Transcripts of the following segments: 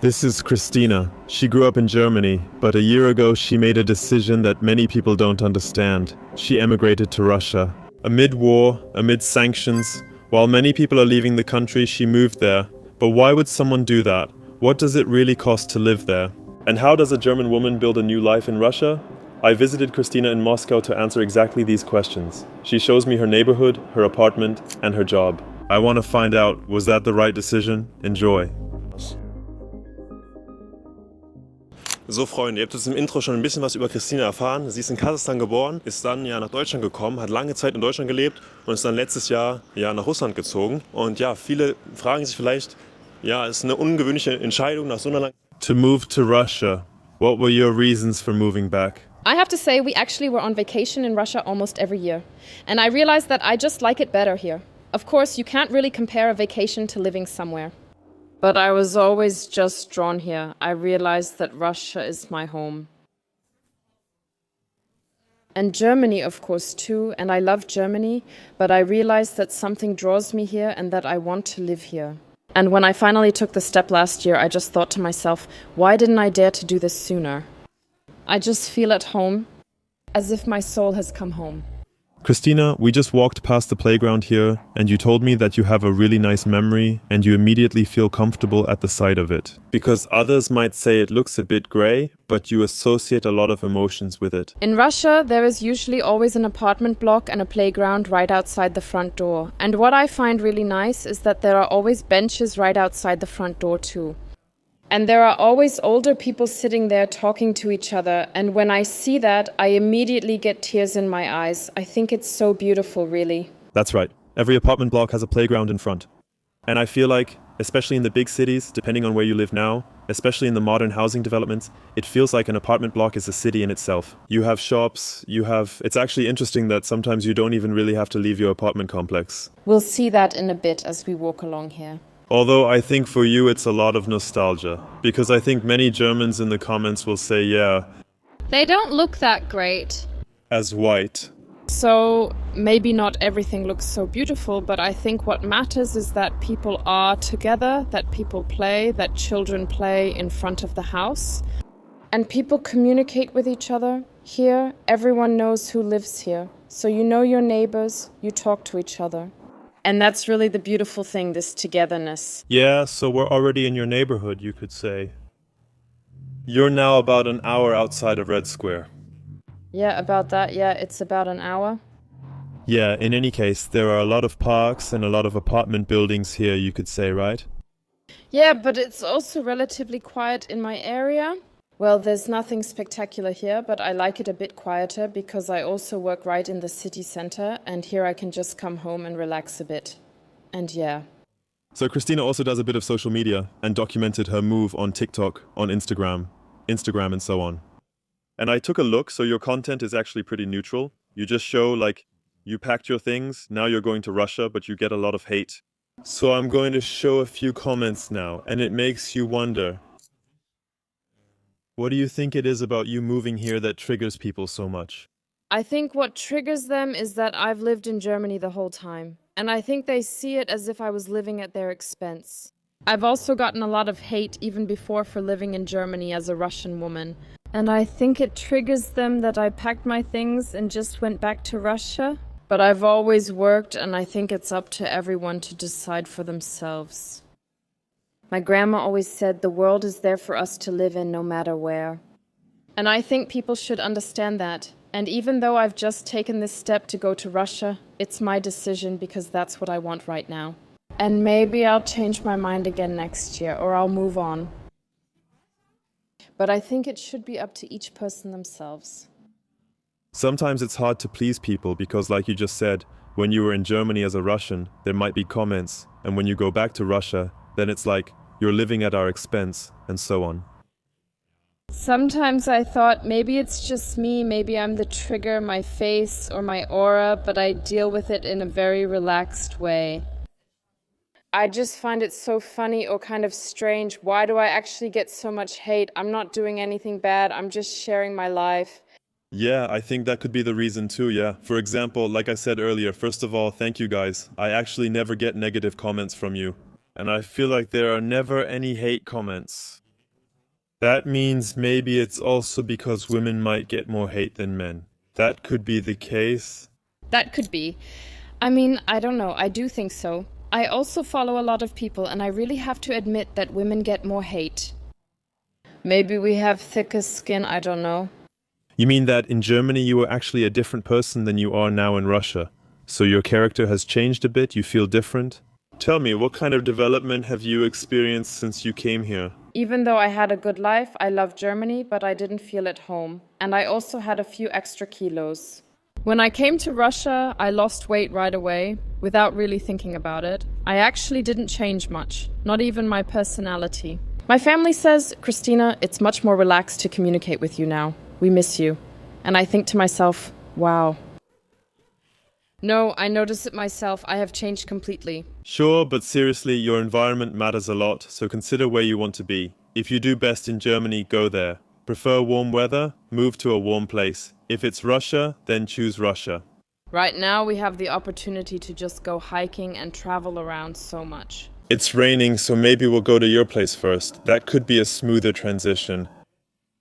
This is Kristina. She grew up in Germany, but a year ago she made a decision that many people don't understand. She emigrated to Russia. Amid war, amid sanctions, while many people are leaving the country, she moved there. But why would someone do that? What does it really cost to live there? And how does a German woman build a new life in Russia? I visited Kristina in Moscow to answer exactly these questions. She shows me her neighborhood, her apartment, and her job. I want to find out, was that the right decision? Enjoy. So Freunde, ihr habt jetzt im Intro schon ein bisschen was über Kristina erfahren. Sie ist in Kasachstan geboren, ist dann ja nach Deutschland gekommen, hat lange Zeit in Deutschland gelebt und ist dann letztes Jahr ja nach Russland gezogen. Und ja, viele fragen sich vielleicht, ja, ist eine ungewöhnliche Entscheidung nach so einer langen To move to Russia, what were your reasons for moving back? I have to say, we actually were on vacation in Russia almost every year. And I realized that I just like it better here. Of course, you can't really compare a vacation to living somewhere. But I was always just drawn here. I realized that Russia is my home. And Germany, of course, too. And I love Germany. But I realized that something draws me here and that I want to live here. And when I finally took the step last year, I just thought to myself, why didn't I dare to do this sooner? I just feel at home, as if my soul has come home. Kristina, we just walked past the playground here, and you told me that you have a really nice memory, and you immediately feel comfortable at the sight of it. Because others might say it looks a bit grey, but you associate a lot of emotions with it. In Russia, there is usually always an apartment block and a playground right outside the front door. And what I find really nice is that there are always benches right outside the front door too. And there are always older people sitting there talking to each other. And when I see that, I immediately get tears in my eyes. I think it's so beautiful, really. That's right. Every apartment block has a playground in front. And I feel like, especially in the big cities, depending on where you live now, especially in the modern housing developments, it feels like an apartment block is a city in itself. You have shops, it's actually interesting that sometimes you don't even really have to leave your apartment complex. We'll see that in a bit as we walk along here. Although I think for you it's a lot of nostalgia, because I think many Germans in the comments will say, yeah, They don't look that great. as white. So maybe not everything looks so beautiful, but I think what matters is that people are together, that people play, that children play in front of the house. And people communicate with each other. Here, everyone knows who lives here. So you know your neighbors, you talk to each other. And that's really the beautiful thing, this togetherness. Yeah, so we're already in your neighborhood, you could say. You're now about an hour outside of Red Square. Yeah, about that. Yeah, it's about an hour. Yeah, in any case, there are a lot of parks and a lot of apartment buildings here, you could say, right? Yeah, but it's also relatively quiet in my area. Well, there's nothing spectacular here, but I like it a bit quieter because I also work right in the city center, and here I can just come home and relax a bit. And yeah. So Kristina also does a bit of social media and documented her move on TikTok, on Instagram and so on. And I took a look, so your content is actually pretty neutral. You just show, like, you packed your things, now you're going to Russia, but you get a lot of hate. So I'm going to show a few comments now, and it makes you wonder. What do you think it is about you moving here that triggers people so much? I think what triggers them is that I've lived in Germany the whole time. And I think they see it as if I was living at their expense. I've also gotten a lot of hate even before for living in Germany as a Russian woman. And I think it triggers them that I packed my things and just went back to Russia. But I've always worked, and I think it's up to everyone to decide for themselves. My grandma always said the world is there for us to live in no matter where. And I think people should understand that. And even though I've just taken this step to go to Russia, it's my decision because that's what I want right now. And maybe I'll change my mind again next year, or I'll move on. But I think it should be up to each person themselves. Sometimes it's hard to please people because, like you just said, when you were in Germany as a Russian, there might be comments, and when you go back to Russia, then it's like, you're living at our expense, and so on. Sometimes I thought maybe it's just me, maybe I'm the trigger, my face or my aura, but I deal with it in a very relaxed way. I just find it so funny or kind of strange. Why do I actually get so much hate? I'm not doing anything bad, I'm just sharing my life. Yeah, I think that could be the reason too, yeah. For example, like I said earlier, first of all, thank you guys. I actually never get negative comments from you. And I feel like there are never any hate comments. That means maybe it's also because women might get more hate than men. That could be the case. That could be. I mean, I don't know. I do think so. I also follow a lot of people, and I really have to admit that women get more hate. Maybe we have thicker skin, I don't know. You mean that in Germany you were actually a different person than you are now in Russia? So your character has changed a bit, you feel different? Tell me, what kind of development have you experienced since you came here? Even though I had a good life, I love Germany, but I didn't feel at home. And I also had a few extra kilos. When I came to Russia, I lost weight right away, without really thinking about it. I actually didn't change much, not even my personality. My family says, Kristina, it's much more relaxed to communicate with you now. We miss you. And I think to myself, wow. No, I notice it myself. I have changed completely. Sure, but seriously, your environment matters a lot, so consider where you want to be. If you do best in Germany, go there. Prefer warm weather? Move to a warm place. If it's Russia, then choose Russia. Right now, we have the opportunity to just go hiking and travel around so much. It's raining, so maybe we'll go to your place first. That could be a smoother transition.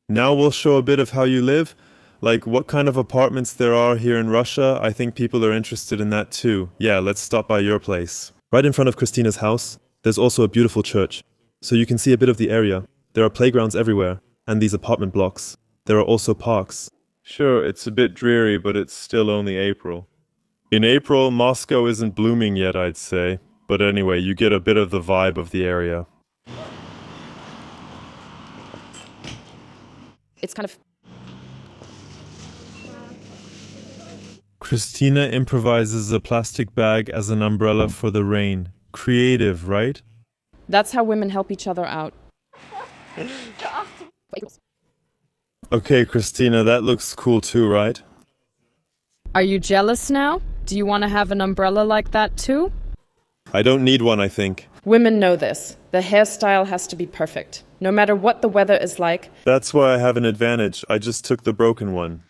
Now we'll show a bit of how you live, like what kind of apartments there are here in Russia. I think people are interested in that too. Yeah, let's stop by your place. Right in front of Kristina's house, there's also a beautiful church, so you can see a bit of the area. There are playgrounds everywhere, and these apartment blocks. There are also parks. Sure, it's a bit dreary, but it's still only April. In April, Moscow isn't blooming yet, I'd say. But anyway, you get a bit of the vibe of the area. It's kind of... Kristina improvises a plastic bag as an umbrella for the rain. Creative, right? That's how women help each other out. Okay, Kristina, that looks cool too, right? Are you jealous now? Do you want to have an umbrella like that too? I don't need one, I think. Women know this. The hairstyle has to be perfect, no matter what the weather is like. That's why I have an advantage. I just took the broken one.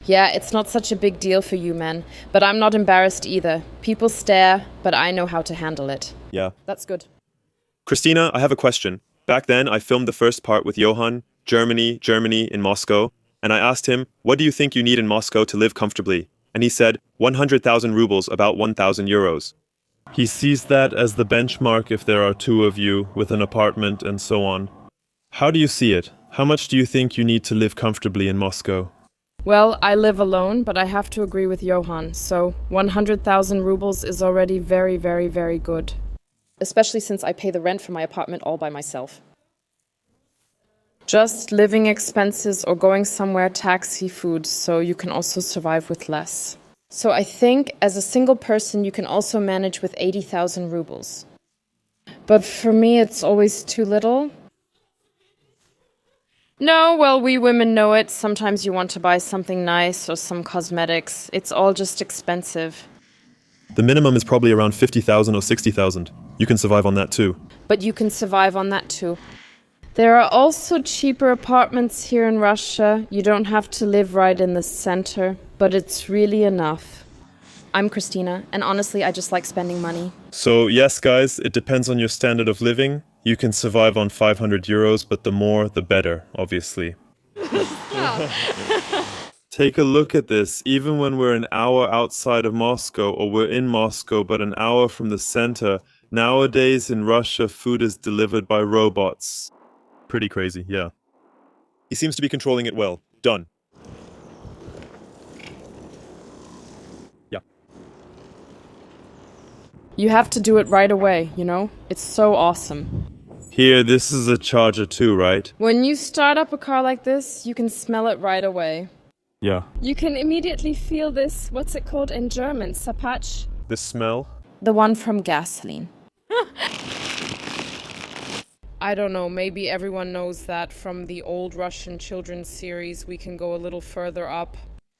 Yeah, it's not such a big deal for you men, but I'm not embarrassed either. People stare, but I know how to handle it. Yeah. That's good. Kristina, I have a question. Back then, I filmed the first part with Johan, Germany in Moscow, and I asked him, what do you think you need in Moscow to live comfortably? And he said, 100,000 rubles, about 1,000 euros. He sees that as the benchmark if there are two of you, with an apartment and so on. How do you see it? How much do you think you need to live comfortably in Moscow? Well, I live alone, but I have to agree with Johan, so 100,000 rubles is already very, very, very good. Especially since I pay the rent for my apartment all by myself. Just living expenses or going somewhere taxi food, so you can also survive with less. So I think as a single person you can also manage with 80,000 rubles. But for me it's always too little. No, well, we women know it. Sometimes you want to buy something nice or some cosmetics. It's all just expensive. The minimum is probably around 50,000 or 60,000. You can survive on that too. But you can survive on that too. There are also cheaper apartments here in Russia. You don't have to live right in the center, but it's really enough. I'm Kristina, and honestly, I just like spending money. So yes, guys, it depends on your standard of living. You can survive on 500 euros, but the more, the better, obviously. Take a look at this. Even when we're an hour outside of Moscow, or we're in Moscow but an hour from the center, nowadays in Russia, food is delivered by robots. Pretty crazy, yeah. He seems to be controlling it well. Done. Yeah. You have to do it right away, you know? It's so awesome. Here, this is a charger too, right? When you start up a car like this, you can smell it right away. Yeah. You can immediately feel this, what's it called in German, Sapach? This smell? The one from gasoline. I don't know, maybe everyone knows that from the old Russian children's series. We can go a little further up.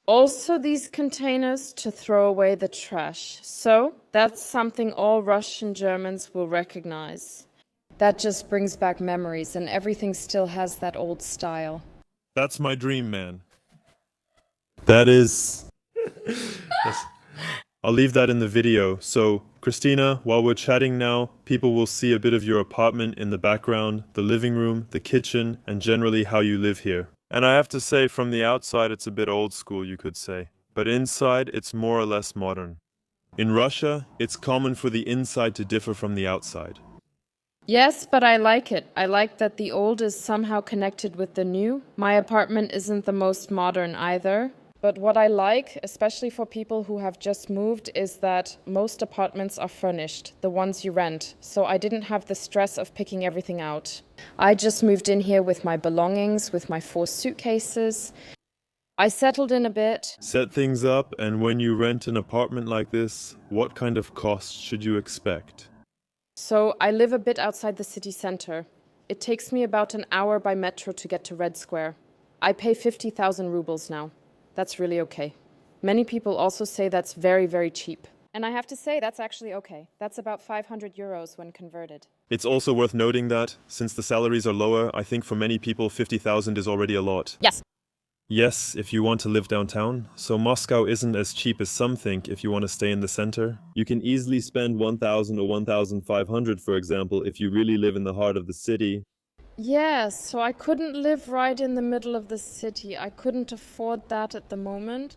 Also these containers to throw away the trash. So that's something all Russian Germans will recognize. That just brings back memories, and everything still has that old style. That's my dream, man. That is... I'll leave that in the video. So, Kristina, while we're chatting now, people will see a bit of your apartment in the background, the living room, the kitchen, and generally how you live here. And I have to say, from the outside, it's a bit old school, you could say. But inside, it's more or less modern. In Russia, it's common for the inside to differ from the outside. Yes, but I like it. I like that the old is somehow connected with the new. My apartment isn't the most modern either. But what I like, especially for people who have just moved, is that most apartments are furnished, the ones you rent. So I didn't have the stress of picking everything out. I just moved in here with my belongings, with my 4 suitcases. I settled in a bit. Set things up, and when you rent an apartment like this, what kind of costs should you expect? So I live a bit outside the city center. It takes me about an hour by metro to get to Red Square. I pay 50,000 rubles now. That's really okay. Many people also say that's very, very cheap. And I have to say that's actually okay. That's about 500 euros when converted. It's also worth noting that, since the salaries are lower, I think for many people 50,000 is already a lot. Yes. Yes, if you want to live downtown. So Moscow isn't as cheap as some think if you want to stay in the center. You can easily spend 1,000 or 1,500, for example, if you really live in the heart of the city. Yes, so I couldn't live right in the middle of the city. I couldn't afford that at the moment.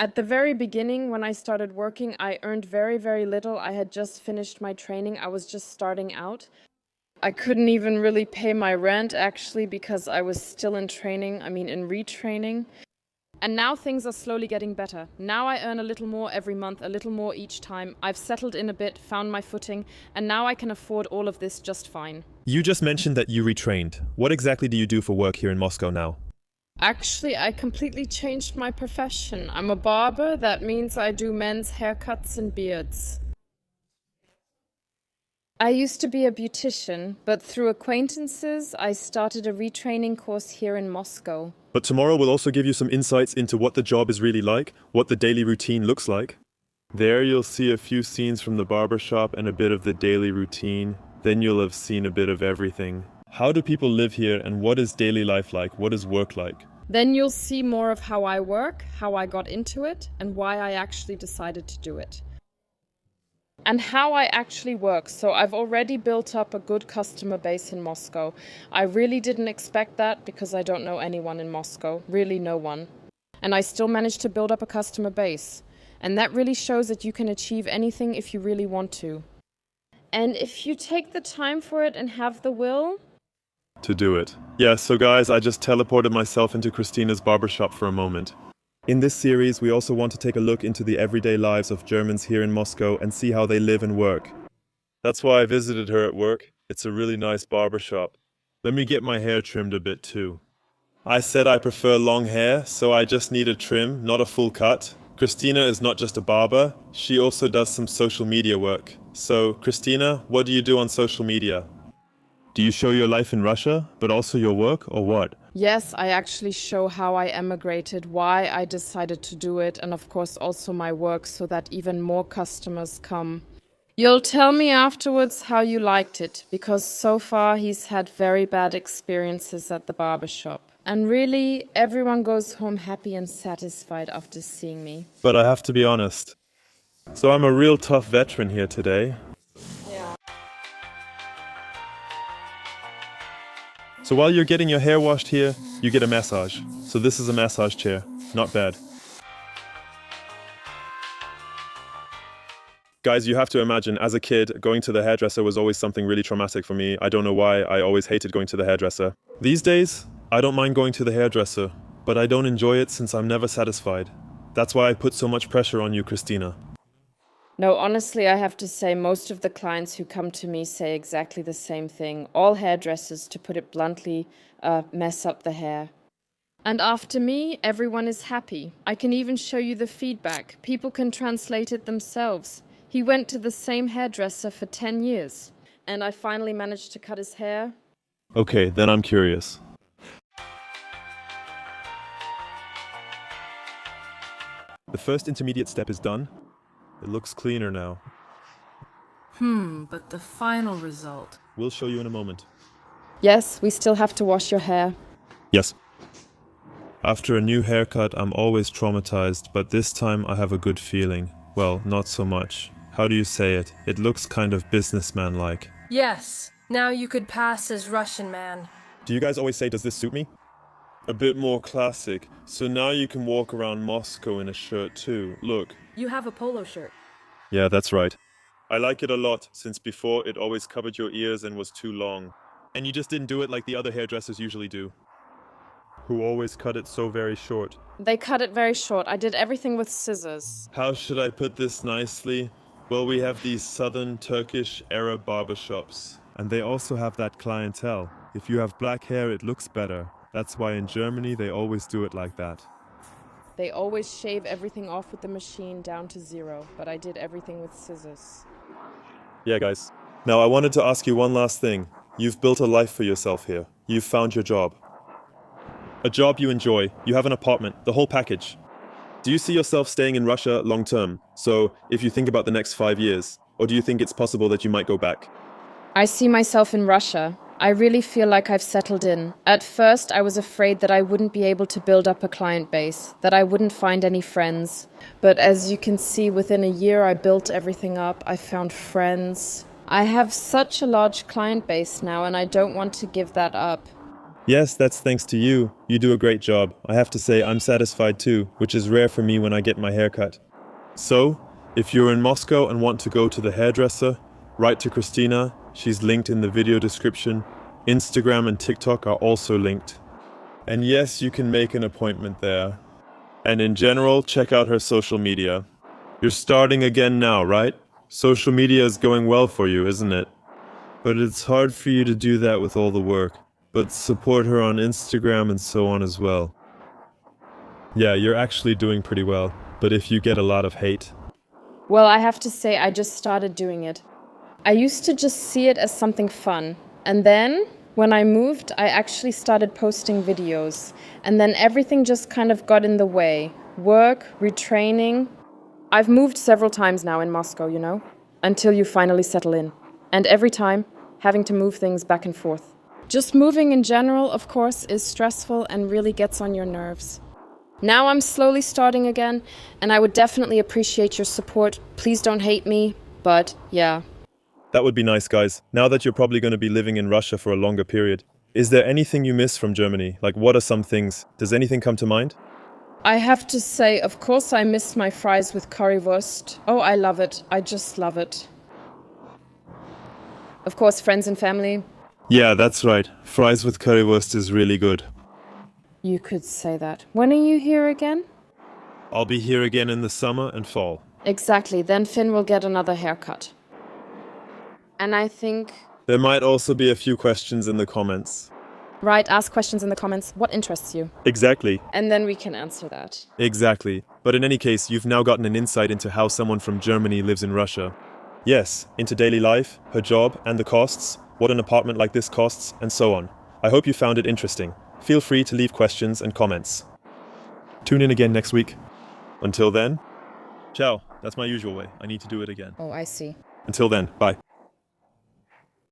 At the very beginning, when I started working, I earned very, very little. I had just finished my training. I was just starting out. I couldn't even really pay my rent, actually, because I was still in training, in retraining. And now things are slowly getting better. Now I earn a little more every month, a little more each time. I've settled in a bit, found my footing, and now I can afford all of this just fine. You just mentioned that you retrained. What exactly do you do for work here in Moscow now? Actually, I completely changed my profession. I'm a barber. That means I do men's haircuts and beards. I used to be a beautician, but through acquaintances, I started a retraining course here in Moscow. But tomorrow we'll also give you some insights into what the job is really like, what the daily routine looks like. There you'll see a few scenes from the barbershop and a bit of the daily routine. Then you'll have seen a bit of everything. How do people live here and what is daily life like? What is work like? Then you'll see more of how I work, how I got into it, and why I actually decided to do it. And how I actually work. So I've already built up a good customer base in Moscow. I really didn't expect that because I don't know anyone in Moscow, really no one. And I still managed to build up a customer base. And that really shows that you can achieve anything if you really want to. And if you take the time for it and have the will. To do it. Yeah, so guys, I just teleported myself into Kristina's barbershop for a moment. In this series, we also want to take a look into the everyday lives of Germans here in Moscow and see how they live and work. That's why I visited her at work. It's a really nice barbershop. Let me get my hair trimmed a bit too. I said I prefer long hair, so I just need a trim, not a full cut. Kristina is not just a barber, she also does some social media work. So, Kristina, what do you do on social media? Do you show your life in Russia, but also your work, or what? Yes, I actually show how I emigrated, why I decided to do it, and of course also my work so that even more customers come. You'll tell me afterwards how you liked it, because so far he's had very bad experiences at the barbershop. And really, everyone goes home happy and satisfied after seeing me. But I have to be honest. So I'm a real tough veteran here today. Yeah. So while you're getting your hair washed here, you get a massage. So this is a massage chair. Not bad. Guys, you have to imagine, as a kid, going to the hairdresser was always something really traumatic for me. I don't know why, I always hated going to the hairdresser. These days, I don't mind going to the hairdresser, but I don't enjoy it since I'm never satisfied. That's why I put so much pressure on you, Kristina. No, honestly, I have to say most of the clients who come to me say exactly the same thing. All hairdressers, to put it bluntly, mess up the hair. And after me, everyone is happy. I can even show you the feedback. People can translate it themselves. He went to the same hairdresser for 10 years. And I finally managed to cut his hair. Okay, then I'm curious. The first intermediate step is done. It looks cleaner now. But the final result. We'll show you in a moment. Yes, we still have to wash your hair. Yes. After a new haircut, I'm always traumatized, but this time I have a good feeling. Well, not so much. How do you say it? It looks kind of businessman-like. Yes, now you could pass as Russian man. Do you guys always say, does this suit me? A bit more classic. So now you can walk around Moscow in a shirt too. Look. You have a polo shirt. Yeah, that's right. I like it a lot, since before it always covered your ears and was too long. And you just didn't do it like the other hairdressers usually do. Who always cut it so very short. They cut it very short. I did everything with scissors. How should I put this nicely? Well, we have these southern Turkish Arab barbershops. And they also have that clientele. If you have black hair, it looks better. That's why in Germany they always do it like that. They always shave everything off with the machine down to 0, but I did everything with scissors. Yeah, guys. Now I wanted to ask you one last thing. You've built a life for yourself here. You've found your job. A job you enjoy. You have an apartment. The whole package. Do you see yourself staying in Russia long term? So, if you think about the next 5 years, or do you think it's possible that you might go back? I see myself in Russia. I really feel like I've settled in. At first, I was afraid that I wouldn't be able to build up a client base, that I wouldn't find any friends. But as you can see, within a year, I built everything up. I found friends. I have such a large client base now, and I don't want to give that up. Yes, that's thanks to you. You do a great job. I have to say, I'm satisfied too, which is rare for me when I get my hair cut. So, if you're in Moscow and want to go to the hairdresser, write to Kristina. She's linked in the video description. Instagram and TikTok are also linked. And yes, you can make an appointment there. And in general, check out her social media. You're starting again now, right? Social media is going well for you, isn't it? But it's hard for you to do that with all the work. But support her on Instagram and so on as well. Yeah, you're actually doing pretty well. But if you get a lot of hate... Well, I have to say, I just started doing it. I used to just see it as something fun. And then, when I moved, I actually started posting videos. And then everything just kind of got in the way. Work, retraining. I've moved several times now in Moscow, you know? Until you finally settle in. And every time, having to move things back and forth. Just moving in general, of course, is stressful and really gets on your nerves. Now I'm slowly starting again, and I would definitely appreciate your support. Please don't hate me, but yeah. That would be nice, guys. Now that you're probably going to be living in Russia for a longer period, is there anything you miss from Germany? Like, what are some things? Does anything come to mind? I have to say, of course I miss my fries with currywurst. Oh, I love it. I just love it. Of course, friends and family. Yeah, that's right. Fries with currywurst is really good. You could say that. When are you here again? I'll be here again in the summer and fall. Exactly. Then Finn will get another haircut. And I think... There might also be a few questions in the comments. Right, ask questions in the comments. What interests you? Exactly. And then we can answer that. Exactly. But in any case, you've now gotten an insight into how someone from Germany lives in Russia. Yes, into daily life, her job, and the costs, what an apartment like this costs, and so on. I hope you found it interesting. Feel free to leave questions and comments. Tune in again next week. Until then, ciao. That's my usual way. I need to do it again. Oh, I see. Until then, bye.